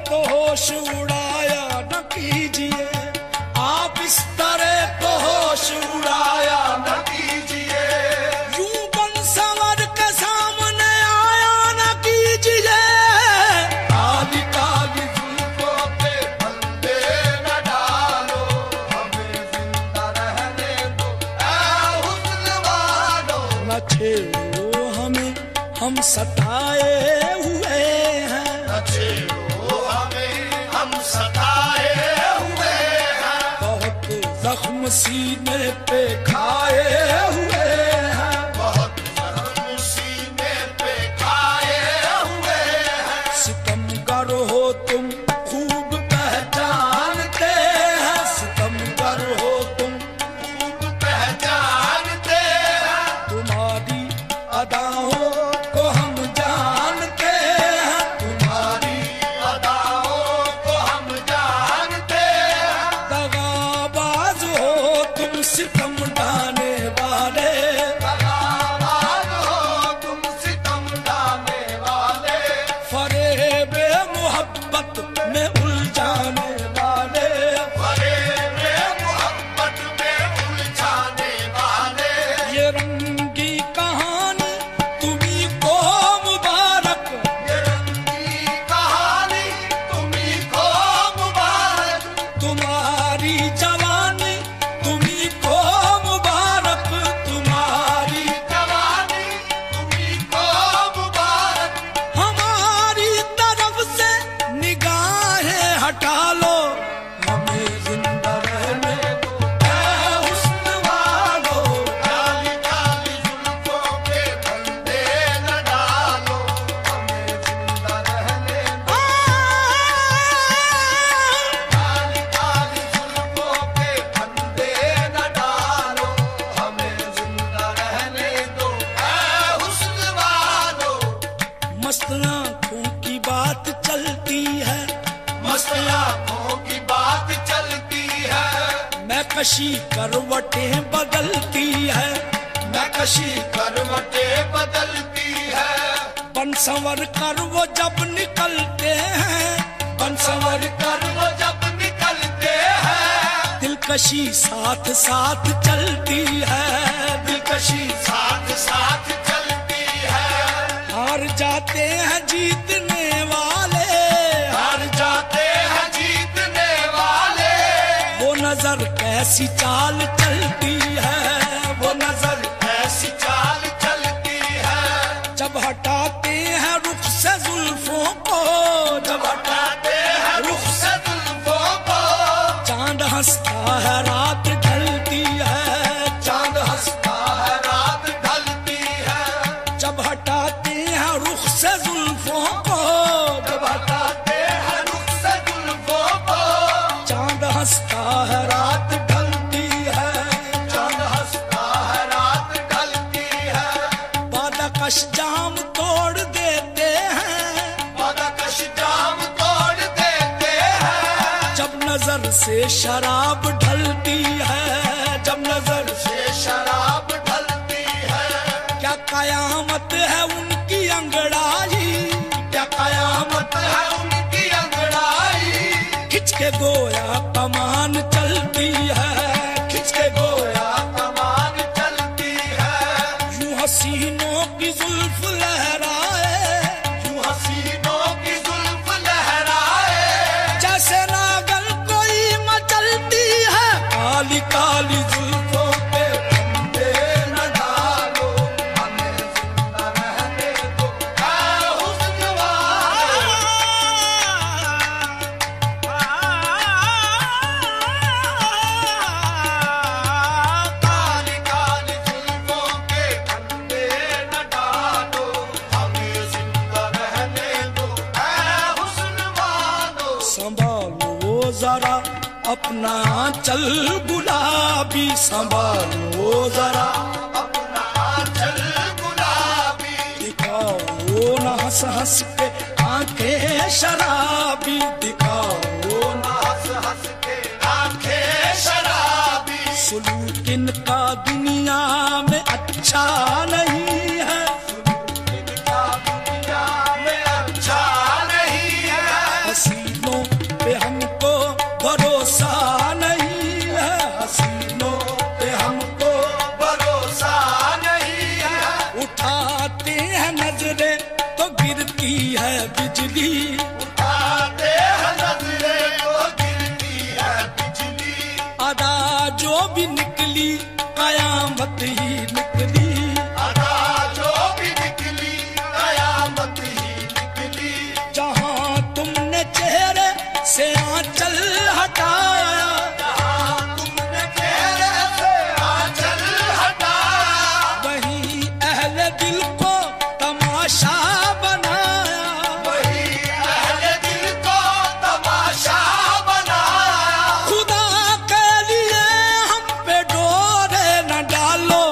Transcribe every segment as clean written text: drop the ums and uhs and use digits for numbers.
तो होश उड़ाया न कीजिए, आप इस तरह तो होश उड़ाया न कीजिए। यूं बन संवर के सामने आया न कीजिए, काली काली जुल्फों पे फंदे न डालो, हमें जिंदा रहने दो ऐ हुस्न वालो। न छेड़ो हमें, हम सताए हुए हैं, न छेड़ो हमें, हम सताए हुए हैं। बहुत जख्म सीने पे खाए हुए हैं, बहुत जख्म सीने पे खाए हुए हैं। सितमगर हो तुम खूब पहचानते हैं, सितमगर हो तुम खूब पहचानते हैं। तुम्हारी अदाओं को हम जानते हैं, तुम्हारी अदाओं को हम जानते हैं। दगाबाज हो तुम सितम ढाने वाले, दगाबाज हो तुम सितम ढाने वाले। फरेबे मोहब्बत में उलझाने वाले, फरेबे मोहब्बत में उलझाने वाले। ये रंगी कहानी तुम्ही को मुबारक, ये रंगी कहानी तुम्ही को मुबारक। तुम्हारी जवानी तुम्ही को मुबारक, तुम्हारी जवानी तुम्ही को मुबारक। हमारी तरफ से निगाहें हटा लो, हमें जिंदा रहने दो ऐ हुस्न वालो। काली काली जुल्फों पे फंदे न डालो, हमें जिंदा रहने दो। काली काली जुल्फों पे फंदे न डालो, हमें जिंदा रहने दो ऐ हुस्न वालो। मस्त आंखों की बात चलती है, मस्त आंखों की बात चलती है। मैं कशी करवटें बदलती है, मैं कशी करवटें बदलती है। बन संवर कर वो जब निकलते हैं, बन संवर कर वो जब निकलते हैं। दिलकशी साथ साथ चलती है, दिलकशी साथ साथ चलती है। हार जाते हैं जीतने वाले, हार जाते हैं जीतने वाले। वो नजर कैसी चाल चलती है, वो नजर कैसी चाल चलती है। जब हटाते हैं रुख से जुल्फों को, जब हटाते हैं रुख से जुल्फों को। चांद हंसता है रात ढलती है, चांद हंसता है रात ढलती है। जब हटाते हैं रुख से जुल्फों को, जब हटाते हैं रुख से जुल्फों को। चांद हंसता है रात ढलती है, चांद हंसता है रात ढलती है। बादकश जाम तोड़ देते हैं, बादकश जाम तोड़ देते हैं। जब नजर से शराब ढलती है, जब नजर से शराब ढलती है। क्या कयामत है उनकी अंगड़ाई, क्या कयामत है उनकी अंगड़ाई। खिंच के गोया कमान चलती है, खिंच के गोया कमान चलती है। यूं हसीनों की जुल्फ लहराए, यूं हसीनों की जुल्फ लहराए। जैसे नागल कोई मचलती है, काली काली जुल्फों पे फंदे न डालो, हमें जिंदा रहने दो ऐ हुस्न वालो। काली काली जुल्फों पे फंदे न डालो, हमें जिंदा रहने दो ऐ हुस्न वालो। संभालो जरा अपना चल गुलाबी, संभालो जरा अपना चल गुलाबी। दिखाओ न हंस हंस के आंखें शराबी, दिखाओ न हंस हंस के आंखें शराबी। सुलूक इनका दुनिया में अच्छा नहीं है, सुलूक इनका दुनिया में अच्छा नहीं है। हंसी से आंचल हटाया, तुमने चेहरे से आंचल हटाया, वही अहले दिल को तमाशा बनाया, वही अहले दिल को तमाशा बनाया। खुदा के लिए हम पे डोरे न डालो,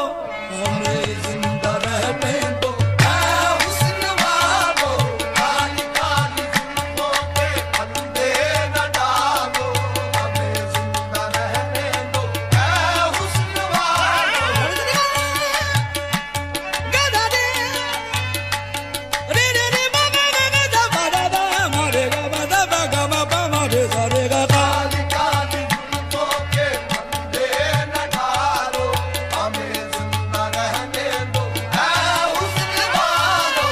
हमें जिंदा रहने दो। हुस्न वालो, काली काली जुल्फों के फंदे न डालो, हमें जिंदा रहने दो। हुस्न वालो, गदा दे रे रे रे मा मा मा मा दा मा दा दा मा रे गा मा दा बा गा मा पा मा रे सा रे गा गा। काली काली जुल्फों के फंदे न डालो, हमें जिंदा रहने दो। हुस्न वालो,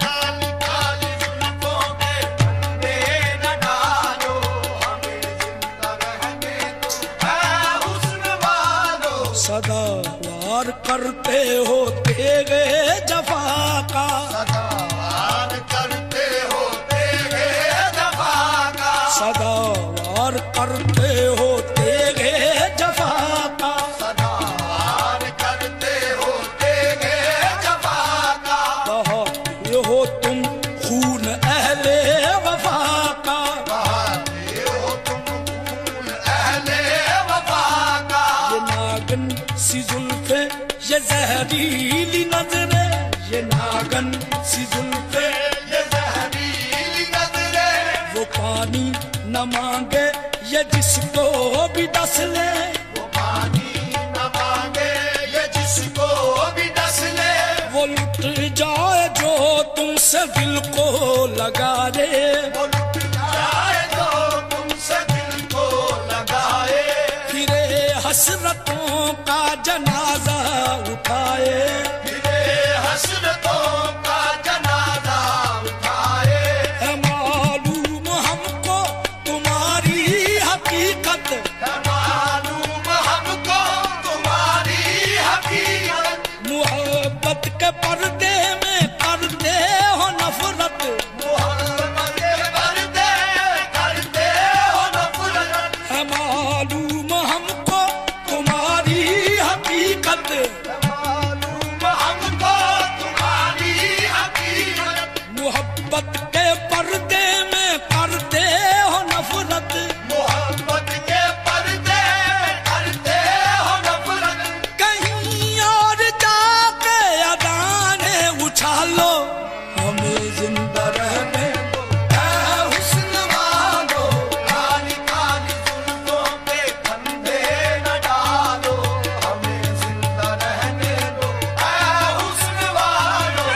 काली काली जुल्फों के फंदे न डालो, हमें जिंदा रहने दो। हुस्न वालो, सदा वार करते हो तेरे जफा का, सदावार करते हो तेरे जफा का, सदा वार करते हो तेरे जफा का, सदावार करते हो तेरे जफा का। बहाते हो तुम खून अहले वफा का, बहाते हो तुम खून अहले वफा का। ये नागन सी जुल्फे ये जहरीली नजरे, ये नागन सी जुल्फे ये जहरीली नजरें, वो पानी न मांगे ये जिसको भी डस ले, वो पानी न मांगे ये जिसको भी डस ले। वो लुट जाए जो तुमसे दिल को लगा दे, वो लुट जाए जो तुमसे दिल को लगाए, फिरे हसरतों का जनाजा उठाए, फिरे हसरतों का जनाजा उठाए। है मालूम हमको तुम्हारी हकीकत, है मालूम हमको तुम्हारी हकीकत, मोहब्बत के पर्दे में करते हो नफरत, मोहब्बत के पर्दे करते हो नफरत। है मालूम हमको तुम्हारी हकीकत, है मालूम हमको तुम्हारी हकीकत, मोहब्बत के पर्दे में करते हो नफरत, मोहब्बत के पर्दे करते हो नफरत। कहीं और जाके अदाने उछालो, हमें जिंदा रहने दो। हुस्न वालो, काली काली जुल्फों पे फंदे न डालो, हमें जिंदा रहने दो। हुस्न वालो,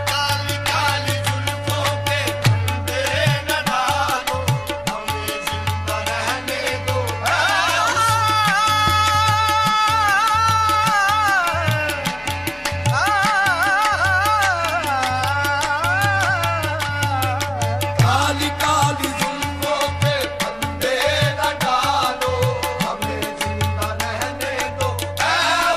काली काली जुल्फों पे फंदे न डालो, हमें जिंदा रहने दो। काली काली जुल्फों पे फंदे न डालो, हमें जिंदा रहने दो।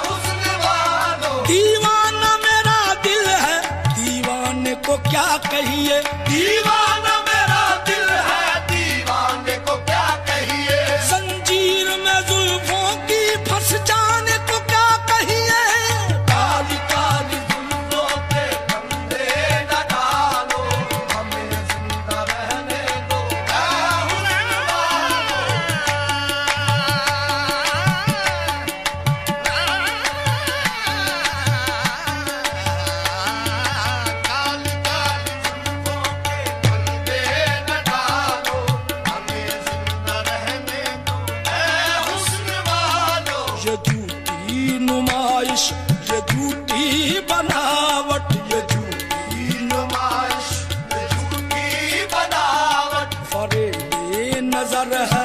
हुस्न वालो, दीवाना मेरा दिल है, दीवाने को क्या कहिए, दीवाना मेरा दिल है, दीवाने को क्या कहिए। जंजीर में जुल्फों की फंस जाने को क्या कहिए, काली काली जुल्फों पे फंदे न डालो, हमें जिंदा रहने दो। हुस्न वालो, काली काली जुल्फों पे फंदे न डालो, हमें जिंदा रहने दो। हुस्न वालो, ये झूठी नुमाइश, ये झूठी बनावट, ये झूठी नुमाइश, ये झूठी बनावट, फरेब नजर है,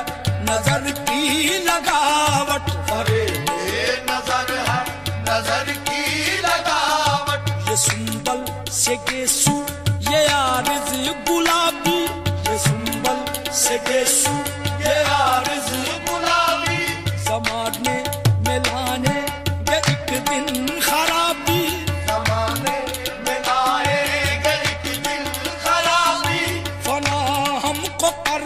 नजर की लगावट, फरेब ये नजर है, नजर की लगावट। ये सुंबल से गेसू, ये आरिज़ गुलाबी, ये सुंबल से गेसू ये आर्ज़ गुलाबी ज़माने में लाने ये एक दिन खराबी ज़माने में आएगा एक दिन खराबी फना हमको कर